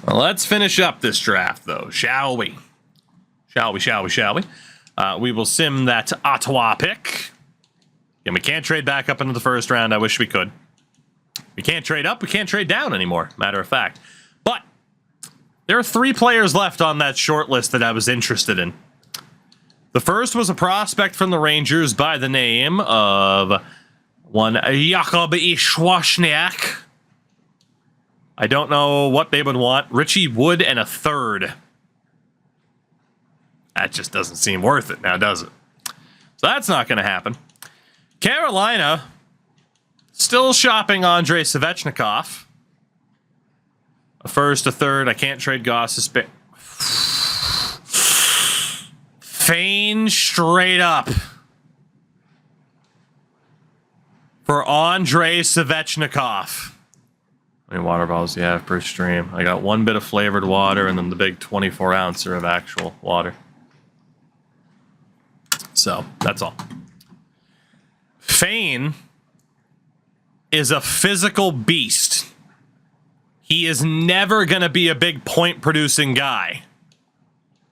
Well, let's finish up this draft, though, shall we? Shall we? We will sim that Ottawa pick. And we can't trade back up into the first round. I wish we could. We can't trade up. We can't trade down anymore, matter of fact. But there are 3 players left on that short list that I was interested in. The first was a prospect from the Rangers by the name of one Jakub Ishwashniak. I don't know what they would want. Richie Wood and a third. That just doesn't seem worth it now, does it? So that's not going to happen. Carolina, still shopping Andrei Svechnikov. A first, a third. I can't trade Goss. Feign straight up for Andrei Svechnikov. How many water bottles do you have per stream? I got 1 bit of flavored water and then the big 24-ouncer of actual water. So, that's all. Feign is a physical beast. He is never going to be a big point-producing guy.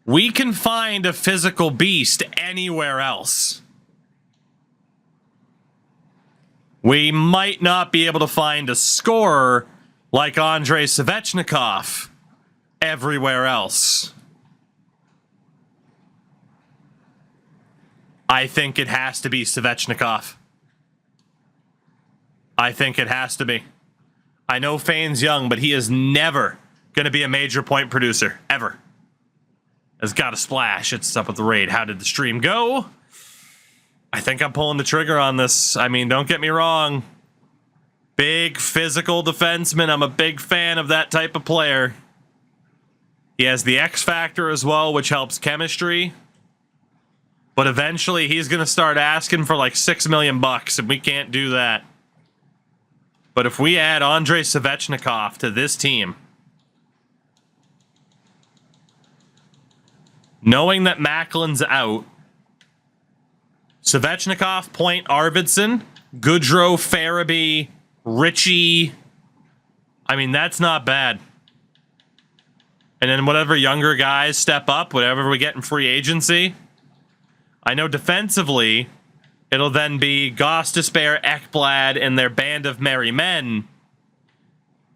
We can find a physical beast anywhere else. We might not be able to find a scorer like Andrei Svechnikov everywhere else. I think it has to be Svechnikov. I think it has to be. I know Feign's young, but he is never going to be a major point producer. Ever. Has got a splash. It's up with the raid. How did the stream go? I think I'm pulling the trigger on this. I mean, don't get me wrong. Big physical defenseman. I'm a big fan of that type of player. He has the X factor as well, which helps chemistry. But eventually he's going to start asking for like $6 million, and we can't do that. But if we add Andrei Svechnikov to this team, knowing that Macklin's out, Svechnikov, Point, Arvidsson, Goodrow, Farabee, Richie. I mean, that's not bad. And then whatever younger guys step up, whatever we get in free agency. I know defensively, it'll then be Goss, Despair, Ekblad, and their band of merry men.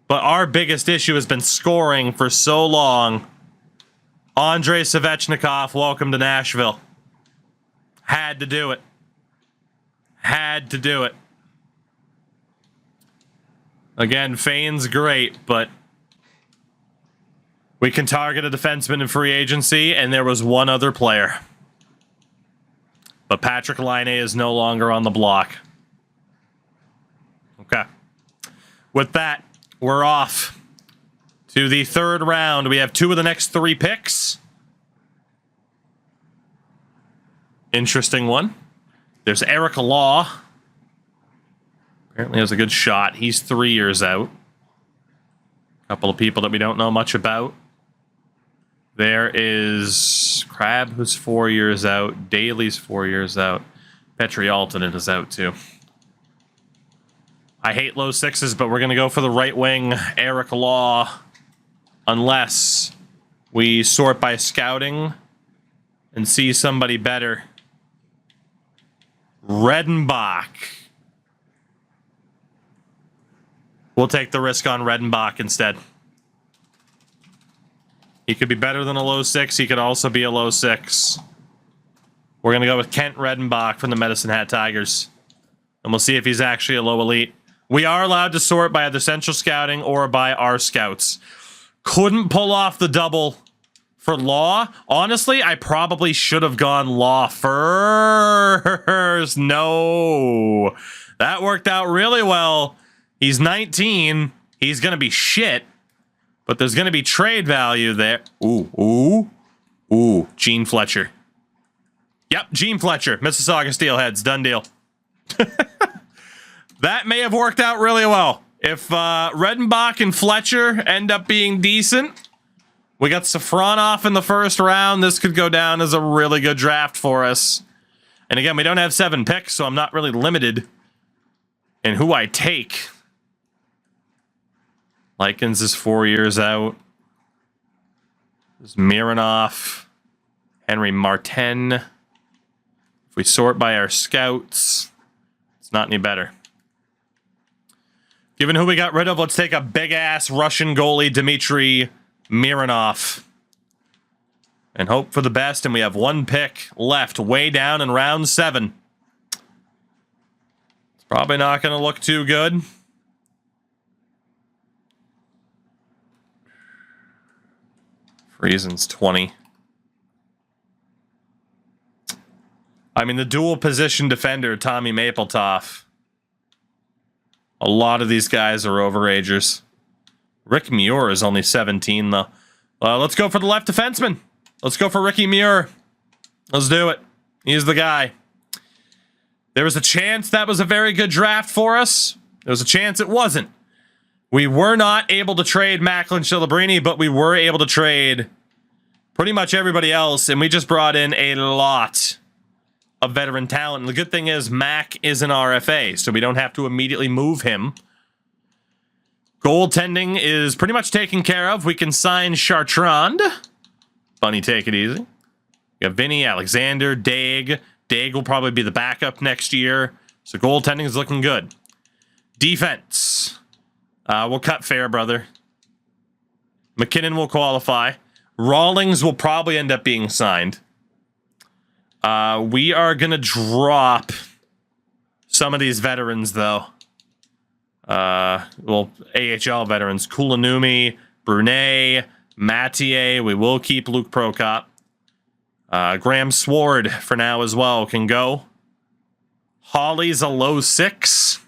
But our biggest issue has been scoring for so long. Andrei Svechnikov, welcome to Nashville. Had to do it. Had to do it. Again, Feign's great, but we can target a defenseman in free agency, and there was one other player. But Patrick Laine is no longer on the block. Okay. With that, we're off to the third round. We have 2 of the next 3 picks. Interesting one. There's Eric Law. Apparently has a good shot. He's 3 years out. A couple of people that we don't know much about. There is Crab, who's 4 years out. Daly's 4 years out. Petri Altonen is out, too. I hate low 6s, but we're going to go for the right wing, Eric Law. Unless we sort by scouting and see somebody better. Redenbach. We'll take the risk on Redenbach instead. He could be better than a low 6. He could also be a low 6. We're going to go with Kent Redenbach from the Medicine Hat Tigers. And we'll see if he's actually a low elite. We are allowed to sort by either Central Scouting or by our scouts. Couldn't pull off the double for Law. Honestly, I probably should have gone Law first. No. That worked out really well. He's 19. He's going to be shit. But there's going to be trade value there. Ooh. Gene Fletcher. Yep, Gene Fletcher. Mississauga Steelheads. Done deal. That may have worked out really well. If Redenbach and Fletcher end up being decent, we got Safronov in the first round. This could go down as a really good draft for us. And again, we don't have 7 picks, so I'm not really limited in who I take. Likens is 4 years out. There's Mironov, Henry Martin. If we sort by our scouts, it's not any better. Given who we got rid of, let's take a big-ass Russian goalie, Dmitry Mironov. And hope for the best, and we have one pick left way down in round 7. It's probably not going to look too good. Reasons 20. I mean, the dual position defender, Tommy Mapletop. A lot of these guys are overagers. Rick Muir is only 17, though. Let's go for the left defenseman. Let's go for Ricky Muir. Let's do it. He's the guy. There was a chance that was a very good draft for us. There was a chance it wasn't. We were not able to trade Macklin Celebrini, but we were able to trade pretty much everybody else, and we just brought in a lot of veteran talent. And the good thing is Mac is an RFA, so we don't have to immediately move him. Goaltending is pretty much taken care of. We can sign Chartrand. Bunny, take it easy. We got Vinny, Alexander, Daig. Daig will probably be the backup next year. So goaltending is looking good. Defense. We'll cut Fairbrother. McKinnon will qualify. Rawlings will probably end up being signed. We are going to drop some of these veterans, though. Well, AHL veterans. Kulanumi, Brunet, Mathieu. We will keep Luke Prokop. Graham Sword for now as well can go. Hawley's a low 6.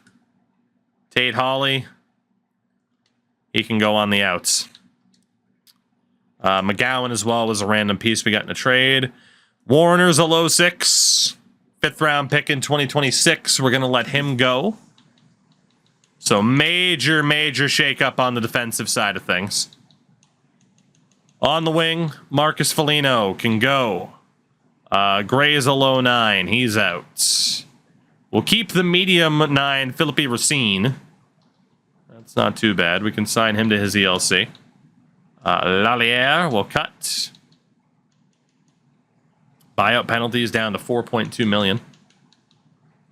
Tate Hawley. He can go on the outs. McGowan as well was a random piece we got in a trade. Warner's a low 6. 5th round pick in 2026. We're going to let him go. So major shakeup on the defensive side of things. On the wing, Marcus Foligno can go. Gray is a low 9. He's out. We'll keep the medium 9, Philippe Racine. That's not too bad. We can sign him to his ELC. Lalliere will cut. Buyout penalties down to 4.2 million.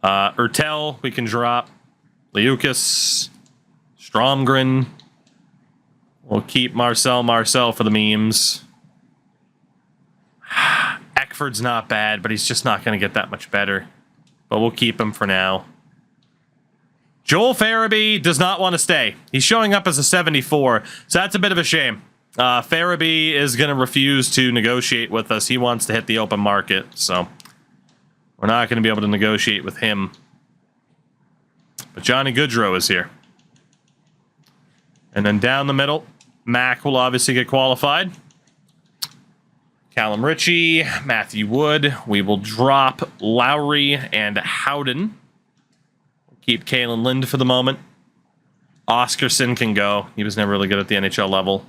Ertel, we can drop. Liukas. Stromgren. We'll keep Marcel for the memes. Eckford's not bad, but he's just not going to get that much better. But we'll keep him for now. Joel Farabee does not want to stay. He's showing up as a 74, so that's a bit of a shame. Farabee is going to refuse to negotiate with us. He wants to hit the open market, so we're not going to be able to negotiate with him. But Johnny Goodrow is here. And then down the middle, Mac will obviously get qualified. Callum Ritchie, Matthew Wood. We will drop Lowry and Howden. We'll keep Kalen Lind for the moment. Oscarson can go. He was never really good at the NHL level.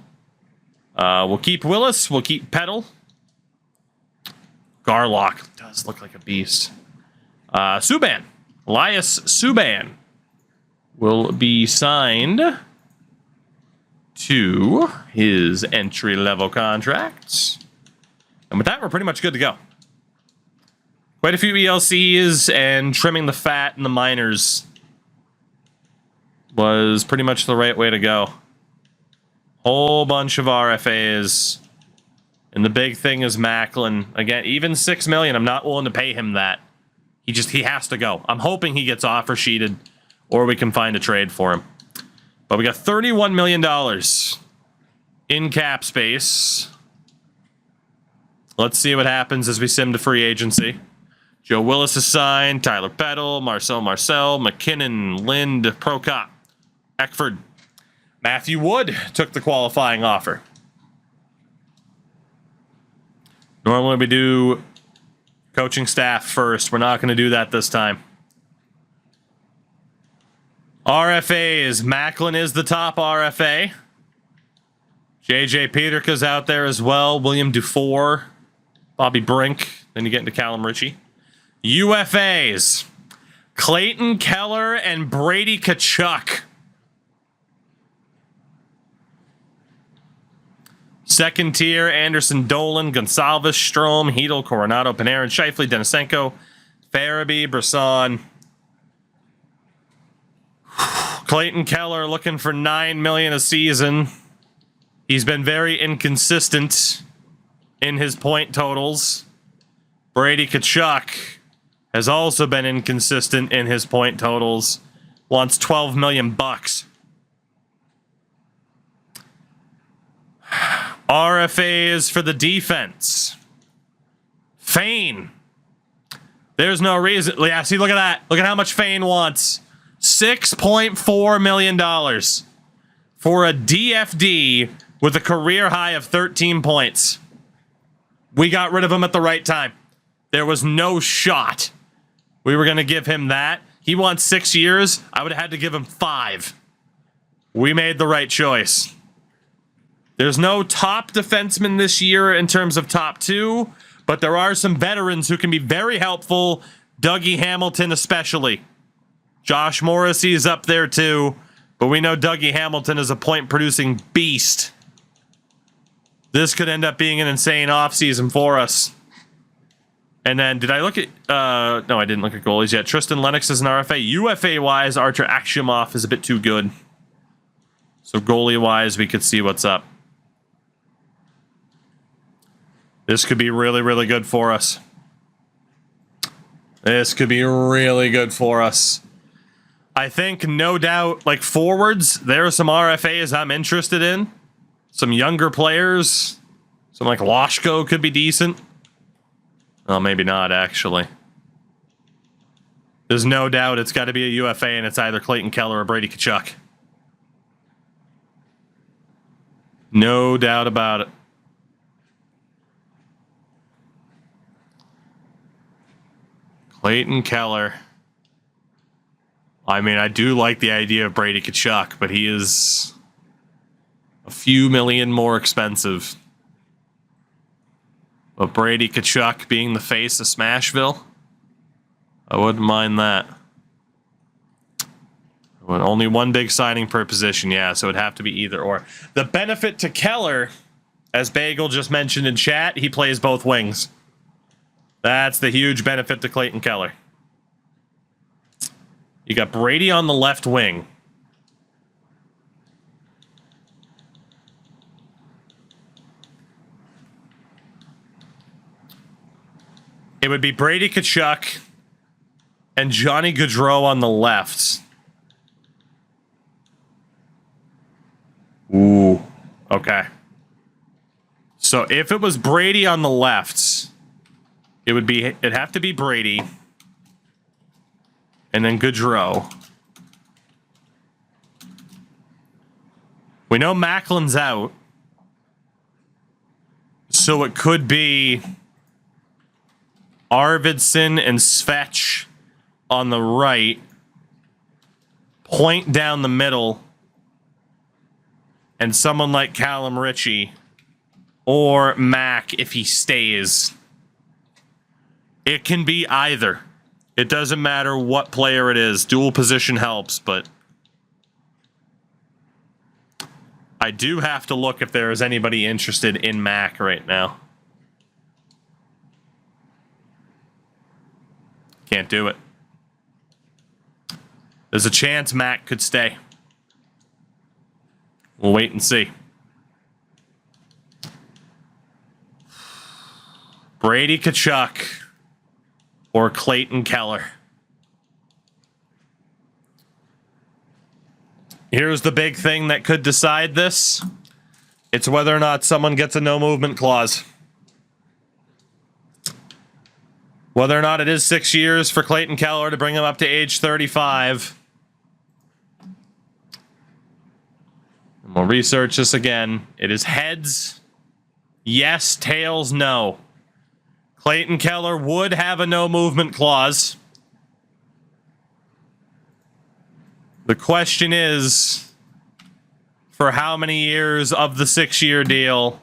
We'll keep Willis. We'll keep Peddle. Garlock does look like a beast. Subban. Elias Subban will be signed to his entry-level contracts. And with that, we're pretty much good to go. Quite a few ELCs, and trimming the fat in the minors was pretty much the right way to go. Whole bunch of RFAs. And the big thing is Macklin. Again, even $6 million, I'm not willing to pay him that. He has to go. I'm hoping he gets offer sheeted, or we can find a trade for him. But we got $31 million in cap space. Let's see what happens as we sim to free agency. Joe Willis is signed. Tyler Peddle, Marcel, McKinnon, Lind, Prokop, Eckford. Matthew Wood took the qualifying offer. Normally we do coaching staff first. We're not going to do that this time. RFAs. Macklin is the top RFA. JJ Peterka's out there as well. William Dufour. Bobby Brink. Then you get into Callum Ritchie. UFAs. Clayton Keller and Brady Tkachuk. Second tier, Anderson, Dolan, Gonsalves, Strome, Hedel, Coronado, Panarin, Scheifele, Denisenko, Farabee, Brisson. Clayton Keller looking for $9 million a season. He's been very inconsistent in his point totals. Brady Tkachuk has also been inconsistent in his point totals. Wants $12 million bucks. RFAs for the defense. Fane. There's no reason. Yeah, see, look at that. Look at how much Fane wants. $6.4 million for a DFD with a career high of 13 points. We got rid of him at the right time. There was no shot we were going to give him that. He wants 6 years. I would have had to give him 5. We made the right choice. There's no top defenseman this year in terms of top 2, but there are some veterans who can be very helpful. Dougie Hamilton especially. Josh Morrissey is up there too, but we know Dougie Hamilton is a point-producing beast. This could end up being an insane offseason for us. And then, did I look at... no, I didn't look at goalies yet. Tristan Lennox is an RFA. UFA-wise, Archer Akshimov is a bit too good. So goalie-wise, we could see what's up. This could be really, really good for us. This could be really good for us. I think, no doubt, like forwards, there are some RFAs I'm interested in. Some younger players. Some like Loshko could be decent. Oh, maybe not, actually. There's no doubt it's got to be a UFA, and it's either Clayton Keller or Brady Tkachuk. No doubt about it. Clayton Keller. I mean, I do like the idea of Brady Tkachuk, but he is a few million more expensive. But Brady Tkachuk being the face of Smashville, I wouldn't mind that. Only one big signing per position, yeah, so it'd have to be either or. The benefit to Keller, as Bagel just mentioned in chat, he plays both wings. That's the huge benefit to Clayton Keller. You got Brady on the left wing. It would be Brady Tkachuk and Johnny Gaudreau on the left. Ooh, okay. So if it was Brady on the left, it'd have to be Brady. And then Gaudreau. We know Macklin's out. So it could be Arvidsson and Svetch on the right. Point down the middle. And someone like Callum Ritchie. Or Mac if he stays. It can be either. It doesn't matter what player it is. Dual position helps, but I do have to look if there is anybody interested in Mac right now. Can't do it. There's a chance Mac could stay. We'll wait and see. Brady Tkachuk or Clayton Keller. Here's the big thing that could decide this. It's whether or not someone gets a no movement clause. Whether or not it is 6 years for Clayton Keller to bring him up to age 35. And we'll research this again. It is heads. Yes, tails, no. Clayton Keller would have a no movement clause. The question is, for how many years of the 6-year deal?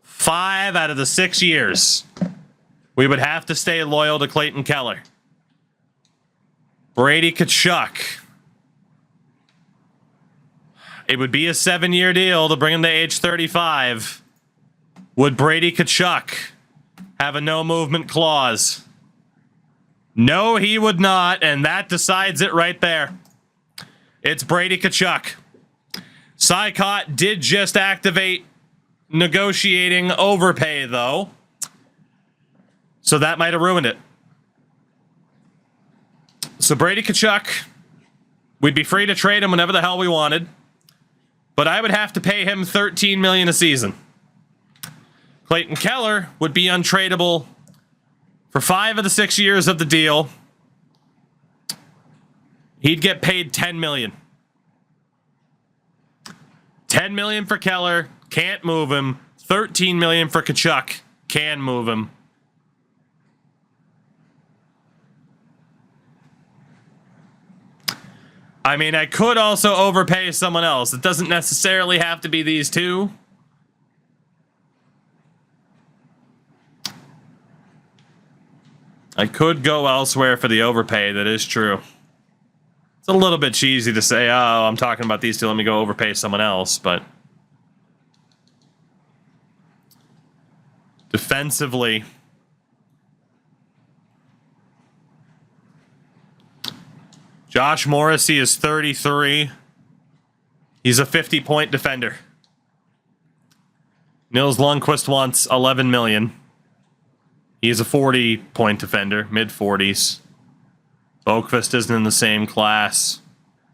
5 out of the 6 years. We would have to stay loyal to Clayton Keller. Brady Tkachuk. It would be a 7-year deal to bring him to age 35. Would Brady Tkachuk have a no movement clause? No, he would not, and that decides it right there. It's Brady Tkachuk. Sykot did just activate negotiating overpay, though. So that might have ruined it. So Brady Tkachuk, we'd be free to trade him whenever the hell we wanted. But I would have to pay him $13 million a season. Clayton Keller would be untradeable for 5 of the 6 years of the deal. He'd get paid $10 million. $10 million for Keller, can't move him. $13 million for Tkachuk, can move him. I mean, I could also overpay someone else. It doesn't necessarily have to be these two. I could go elsewhere for the overpay, that is true. It's a little bit cheesy to say, oh, I'm talking about these two, let me go overpay someone else, but... defensively... Josh Morrissey is 33. He's a 50-point defender. Nils Lundqvist wants $11 million. He's a 40-point defender, mid-40s. Boqvist isn't in the same class.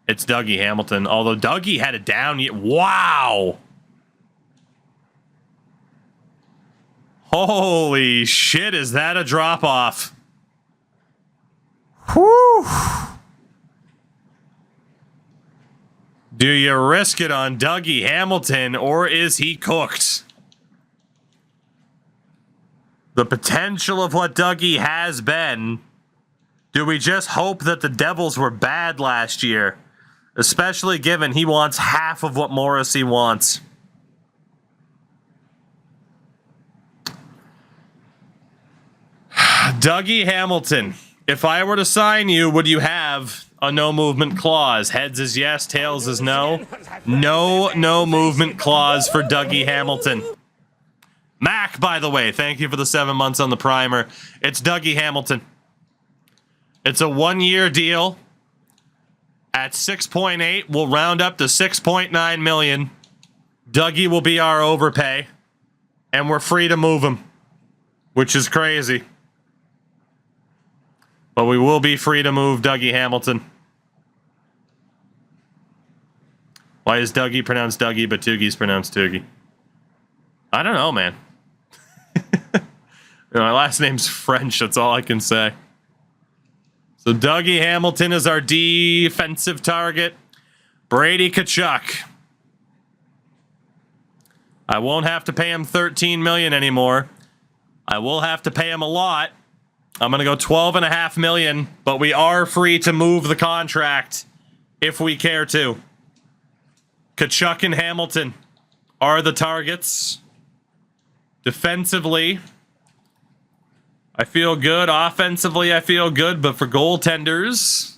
It's Dougie Hamilton, although Dougie had a down year. Wow! Holy shit, is that a drop-off? Whew! Do you risk it on Dougie Hamilton, or is he cooked? The potential of what Dougie has been. Do we just hope that the Devils were bad last year? Especially given he wants half of what Morrissey wants. Dougie Hamilton, if I were to sign you, would you have a no movement clause? Heads is yes, tails is no. No movement clause for Dougie Hamilton. Mac, by the way, thank you for the 7 months on the primer. It's Dougie Hamilton. It's a 1-year deal at 6.8. We'll round up to 6.9 million. Dougie will be our overpay, and we're free to move him, which is crazy. But we will be free to move Dougie Hamilton. Why is Dougie pronounced Dougie, but Toogie's pronounced Toogie? I don't know, man. My last name's French, that's all I can say. So Dougie Hamilton is our defensive target. Brady Tkachuk. I won't have to pay him $13 million anymore. I will have to pay him a lot. I'm going to go $12.5 million, but we are free to move the contract if we care to. Tkachuk and Hamilton are the targets. Defensively, I feel good. Offensively, I feel good, but for goaltenders,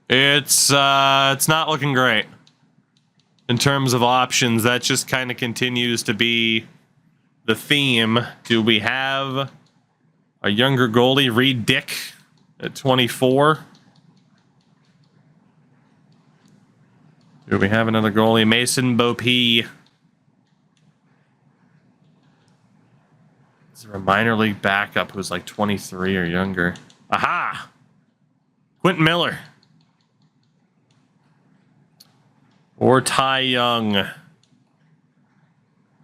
it's not looking great. In terms of options, that just kind of continues to be the theme. Do we have a younger goalie, Reed Dick, at 24? Do we have another goalie, Mason Beaupie? Is there a minor league backup who's like 23 or younger? Aha! Quentin Miller. Or Ty Young.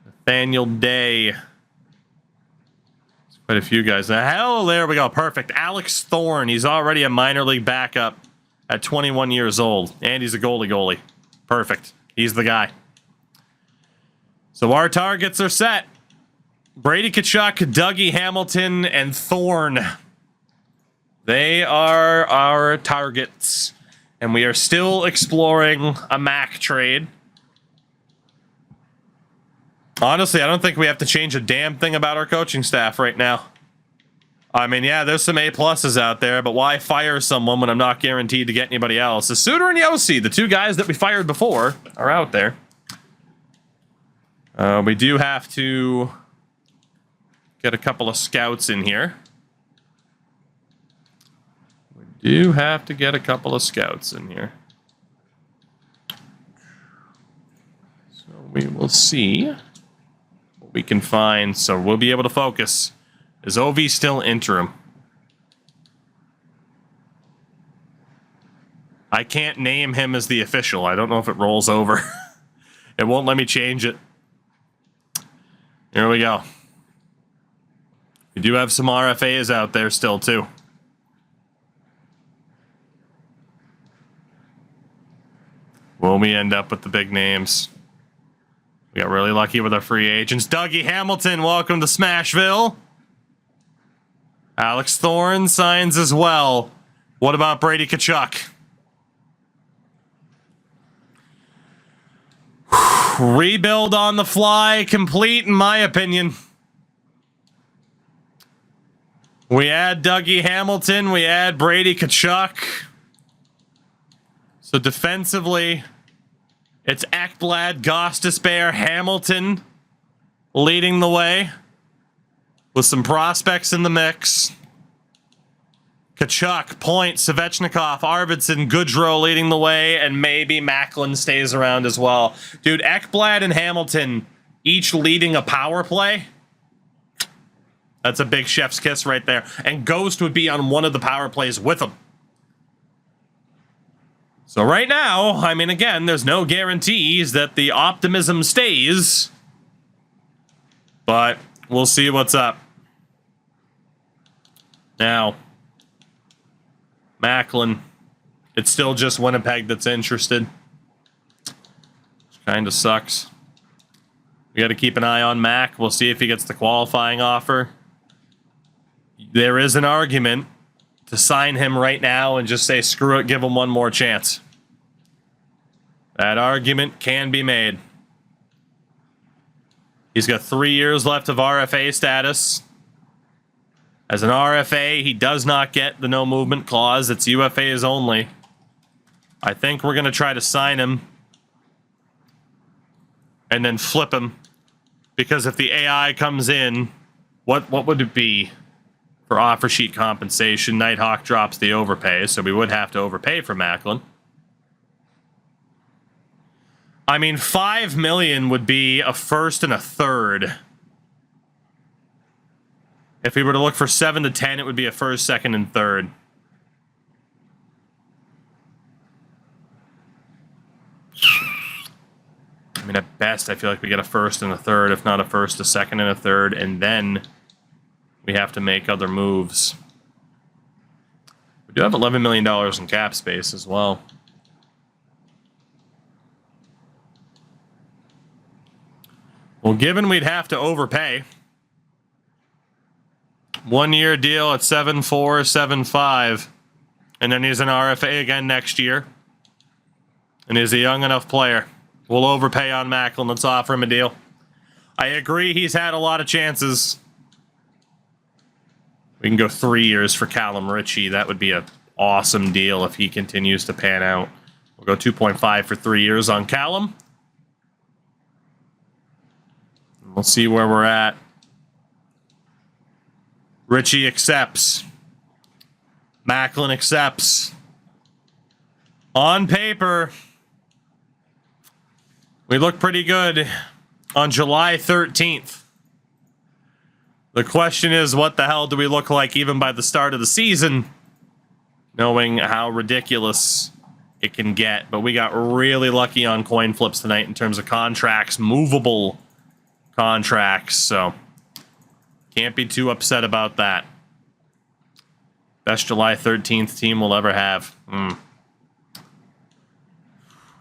Nathaniel Day. Quite a few guys. Hell, there we go. Perfect. Alex Thorne. He's already a minor league backup at 21 years old. And he's a goalie. Perfect. He's the guy. So our targets are set. Brady Tkachuk, Dougie Hamilton, and Thorne. They are our targets. And we are still exploring a Mac trade. Honestly, I don't think we have to change a damn thing about our coaching staff right now. I mean, yeah, there's some A-pluses out there, but why fire someone when I'm not guaranteed to get anybody else? The Suter and Yossi, the two guys that we fired before, are out there. We do have to get a couple of scouts in here. We So we will see what we can find. So we'll be able to focus. Is OV still interim? I can't name him as the official. I don't know if it rolls over. It won't let me change it. Here we go. We do have some RFAs out there still, too. Will we end up with the big names? We got really lucky with our free agents. Dougie Hamilton, welcome to Smashville. Alex Thorne signs as well. What about Brady Tkachuk? Rebuild on the fly, complete in my opinion. We add Dougie Hamilton, we add Brady Tkachuk. So defensively, it's Ekblad, Gostisbehere, Hamilton leading the way with some prospects in the mix. Tkachuk, Point, Svechnikov, Arvidsson, Goodrow leading the way, and maybe Macklin stays around as well. Dude, Ekblad and Hamilton each leading a power play. That's a big chef's kiss right there. And Ghost would be on one of the power plays with him. So right now, I mean, again, there's no guarantees that the optimism stays. But we'll see what's up. Now, Macklin, it's still just Winnipeg that's interested. Which kind of sucks. We got to keep an eye on Mac. We'll see if he gets the qualifying offer. There is an argument to sign him right now and just say, screw it, give him one more chance. That argument can be made. He's got 3 years left of RFA status. As an RFA, he does not get the no movement clause. It's UFAs only. I think we're going to try to sign him and then flip him. Because if the AI comes in, what would it be for offer sheet compensation? Nighthawk drops the overpay, so we would have to overpay for Macklin. I mean, $5 million would be a first and a third. If we were to look for 7 to 10, it would be a first, second, and third. I mean, at best, I feel like we get a first and a third, if not a first, a second, and a third, and then we have to make other moves. We do have $11 million in cap space as well. Well, given we'd have to overpay, 1 year deal at 7.4, 7.5, and then he's an RFA again next year, and he's a young enough player. We'll overpay on Macklin. Let's offer him a deal. I agree he's had a lot of chances. We can go 3 years for Callum Ritchie. That would be an awesome deal if he continues to pan out. We'll go 2.5 for 3 years on Callum. We'll see where we're at. Ritchie accepts. Macklin accepts. On paper, we look pretty good on July 13th. The question is, what the hell do we look like even by the start of the season, knowing how ridiculous it can get? But we got really lucky on coin flips tonight in terms of contracts, movable contracts, so can't be too upset about that. Best July 13th team we'll ever have.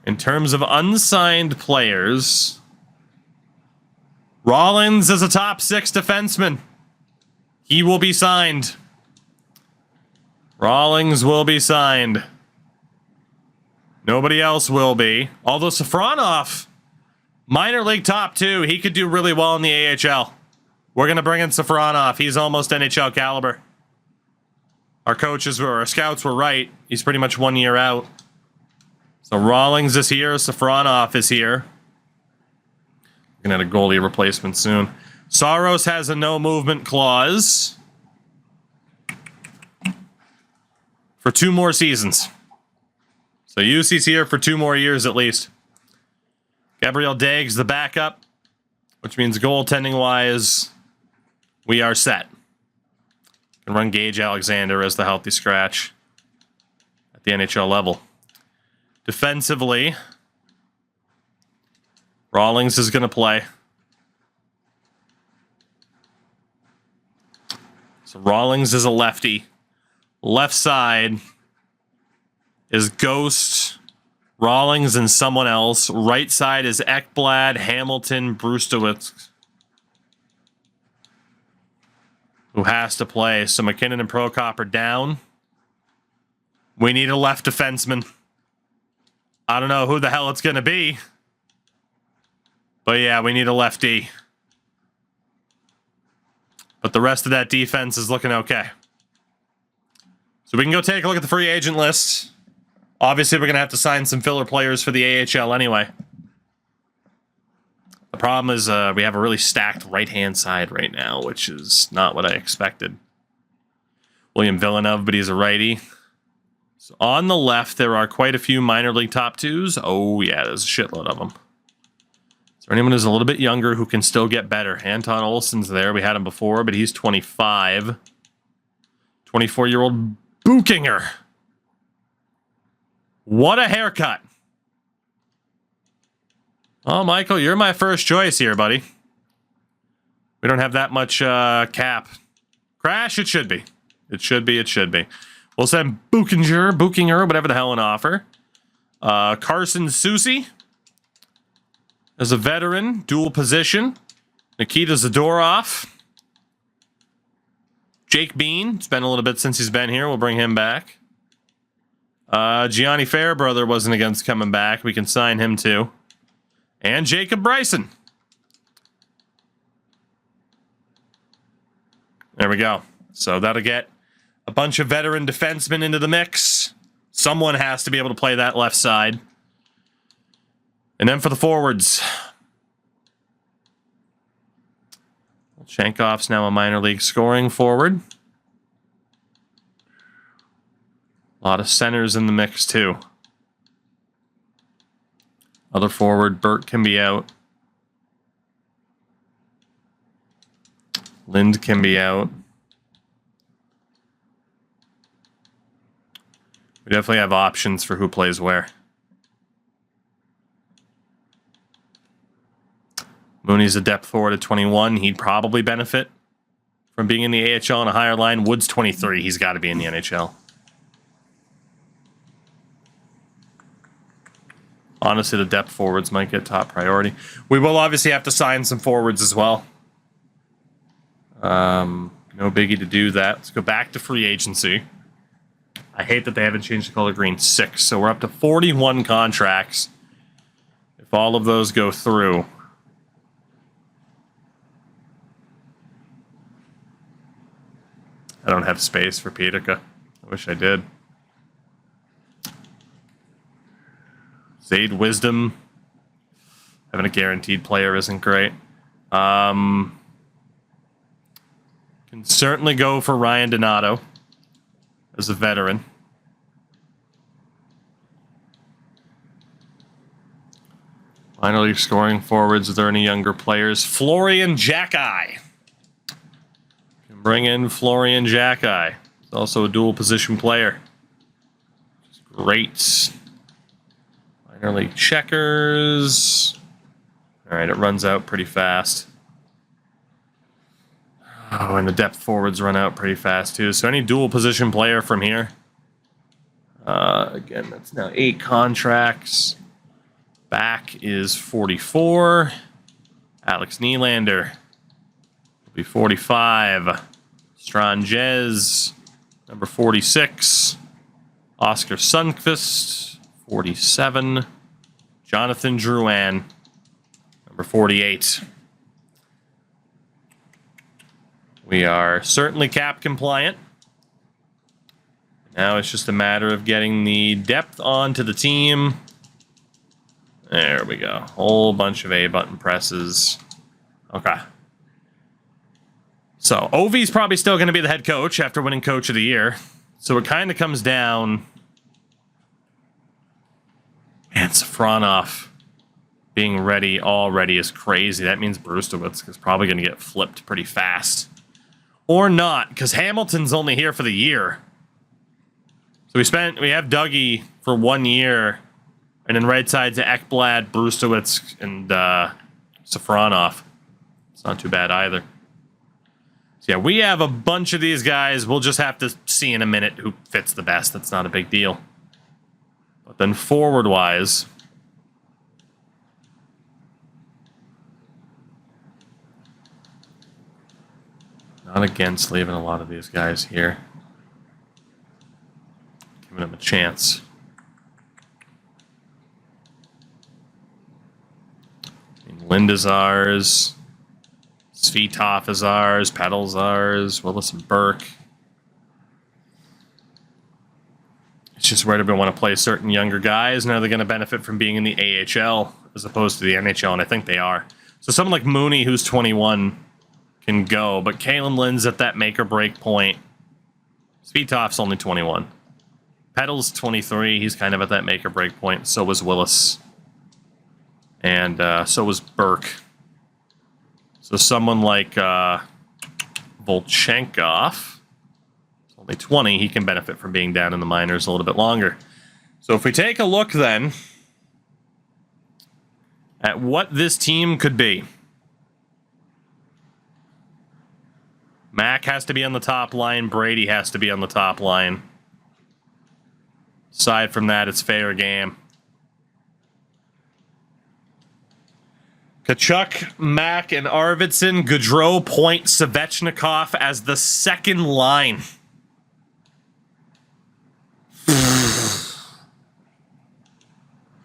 In terms of unsigned players, Rollins is a top 6 defenseman. He will be signed. Rawlings will be signed. Nobody else will be. Although Safronov, minor league top 2, he could do really well in the AHL. We're going to bring in Safronov. He's almost NHL caliber. Our coaches, or our scouts were right. He's pretty much 1 year out. So Rawlings is here. Safronov is here. Looking at a goalie replacement soon. Saros has a no movement clause for 2 more seasons. So UC's here for 2 more years at least. Gabriel Dag's the backup, which means goaltending-wise, we are set. Can run Gage Alexander as the healthy scratch at the NHL level. Defensively, Rawlings is going to play. So Rawlings is a lefty. Left side is Ghost, Rawlings, and someone else. Right side is Ekblad, Hamilton, Brustowitz, who has to play. So McKinnon and Prokop are down. We need a left defenseman. I don't know who the hell it's going to be. But yeah, we need a lefty. But the rest of that defense is looking okay. So we can go take a look at the free agent list. Obviously, we're going to have to sign some filler players for the AHL anyway. The problem is we have a really stacked right-hand side right now, which is not what I expected. William Villeneuve, but he's a righty. So on the left, there are quite a few minor league top 2s. Oh, yeah, there's a shitload of them. Is there anyone who's a little bit younger who can still get better? Anton Olsen's there. We had him before, but he's 25. 24-year-old Buchinger. What a haircut. Oh, Michael, you're my first choice here, buddy. We don't have that much cap. Crash, it should be. It should be. We'll send Buchinger, whatever the hell, an offer. Carson Soucy as a veteran, dual position. Nikita Zadorov. Jake Bean. It's been a little bit since he's been here. We'll bring him back. Gianni Fairbrother wasn't against coming back. We can sign him too. And Jacob Bryson. There we go. So that'll get a bunch of veteran defensemen into the mix. Someone has to be able to play that left side. And then for the forwards. Shankoff's now a minor league scoring forward. A lot of centers in the mix, too. Other forward, Burt can be out. Lind can be out. We definitely have options for who plays where. Mooney's a depth forward at 21. He'd probably benefit from being in the AHL on a higher line. Wood's 23. He's got to be in the NHL. Honestly, the depth forwards might get top priority. We will obviously have to sign some forwards as well. No biggie to do that. Let's go back to free agency. I hate that they haven't changed the color green. 6. So we're up to 41 contracts. If all of those go through. I don't have space for Pietica. I wish I did. Zaid Wisdom. Having a guaranteed player isn't great. Can certainly go for Ryan Donato as a veteran. Minor league scoring forwards. Are there any younger players? Florian Jackeye. Can bring in Florian Jackeye. He's also a dual position player. Great. Minor league checkers. All right, it runs out pretty fast. Oh, and the depth forwards run out pretty fast, too. So any dual position player from here. Again, that's now 8 contracts. Back is 44. Alex Nylander will be 45. Stranges, number 46. Oscar Sundqvist, 47. Jonathan Drouin, number 48. We are certainly cap compliant. Now it's just a matter of getting the depth onto the team. There we go. Whole bunch of A button presses. Okay. So Ovi's probably still going to be the head coach after winning Coach of the Year. So it kind of comes down. And Safronov being ready already is crazy. That means Brustowitz is probably going to get flipped pretty fast. Or not, because Hamilton's only here for the year. So we have Dougie for 1 year, and then right side to Ekblad, Brustowitz, and Safronov. It's not too bad either. So yeah, we have a bunch of these guys. We'll just have to see in a minute who fits the best. That's not a big deal. But then forward-wise, not against leaving a lot of these guys here. Giving them a chance. I mean, Linda's ours. Svitov is ours. Petal's ours. Willis and Burke. It's just where do we want to play certain younger guys, and are they going to benefit from being in the AHL as opposed to the NHL? And I think they are. So someone like Mooney, who's 21, can go, but Kalen Lynn's at that make or break point. Svitov's only 21. Petal's 23. He's kind of at that make or break point. So was Willis. And so was Burke. So someone like Volchenkov, only 20, he can benefit from being down in the minors a little bit longer. So if we take a look then at what this team could be. Mac has to be on the top line. Brady has to be on the top line. Aside from that, it's fair game. Kachuk, Mac, and Arvidsson, Gaudreau, Point, Svechnikov as the second line.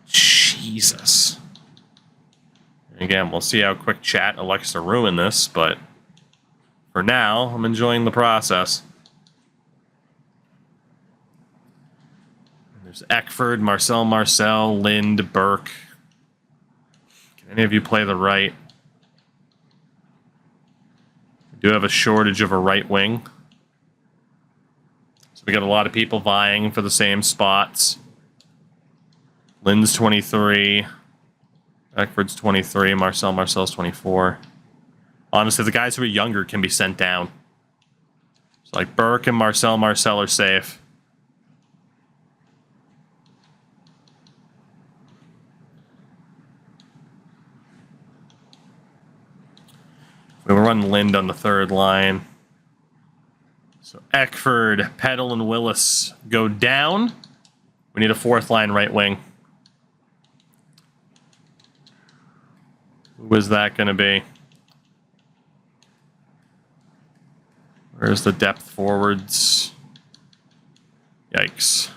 Jesus. Again, we'll see how quick chat elects to ruin this, but for now, I'm enjoying the process. There's Eckford, Marcel, Lind, Burke. Can any of you play the right? We do have a shortage of a right wing. So we got a lot of people vying for the same spots. Lind's 23. Eckford's 23. Marcel's 24. Honestly, the guys who are younger can be sent down. So like Burke and Marcel are safe. We will run Lind on the third line. So Eckford, Petal, and Willis go down. We need a fourth line right wing. Who is that going to be? Where's the depth forwards? Yikes.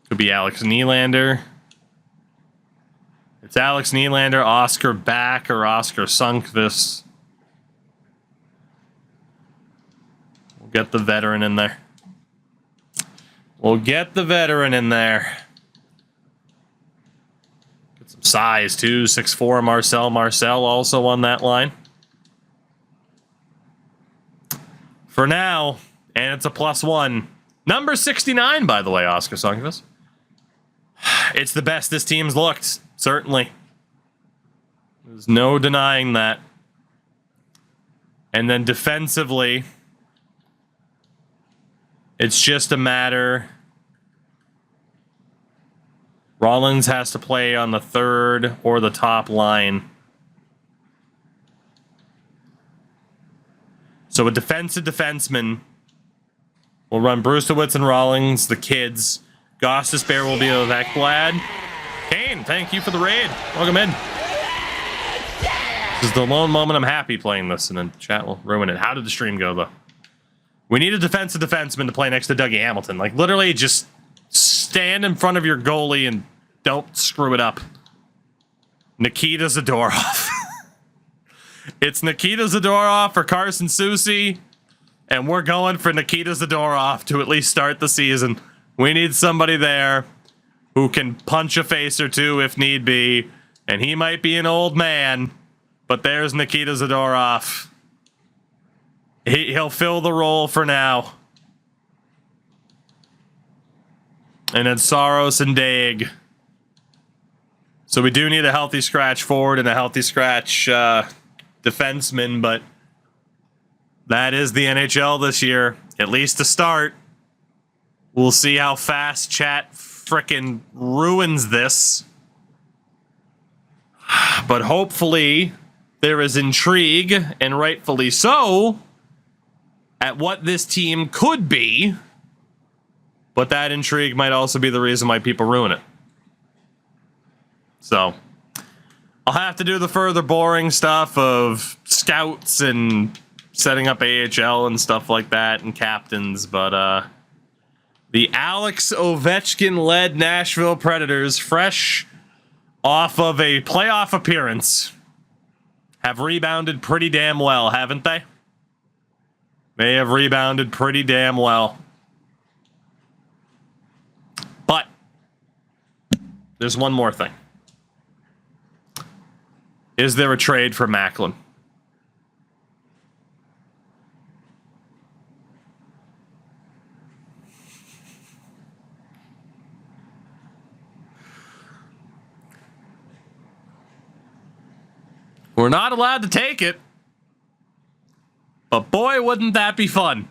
Could be Alex Nylander. It's Alex Nylander, Oscar Back, or Oscar Sunkvist. We'll get the veteran in there. Get some size, too. 6'4", Marcel also on that line. For now, and it's a +1. Number 69, by the way, Oscar Sunkvist. It's the best this team's looked, certainly. There's no denying that. And then defensively, it's just a matter. Rollins has to play on the third or the top line. So a defensive defenseman will run Brustowitz and Rawlings, the kids. Gostisbehere will be with Ekblad. Kane, thank you for the raid. Welcome in. This is the lone moment I'm happy playing this, and then chat will ruin it. How did the stream go, though? We need a defensive defenseman to play next to Dougie Hamilton. Like, literally just stand in front of your goalie and don't screw it up. Nikita Zadorov. It's Nikita Zadorov for Carson Soucy, and we're going for Nikita Zadorov to at least start the season. We need somebody there. who can punch a face or two if need be, and he might be an old man, but there's Nikita Zadorov. He'll fill the role for now. And then Saros and Daig. So we do need a healthy scratch forward and a healthy scratch defenseman, but that is the NHL this year, at least to start. We'll see how fast chat frickin' ruins this. But hopefully there is intrigue, and rightfully so, at what this team could be. But that intrigue might also be the reason why people ruin it. So I'll have to do the further boring stuff of scouts and setting up AHL and stuff like that and captains, but the Alex Ovechkin-led Nashville Predators, fresh off of a playoff appearance, have rebounded pretty damn well, haven't they? They have rebounded pretty damn well. But there's one more thing. Is there a trade for Macklin? We're not allowed to take it. But boy, wouldn't that be fun.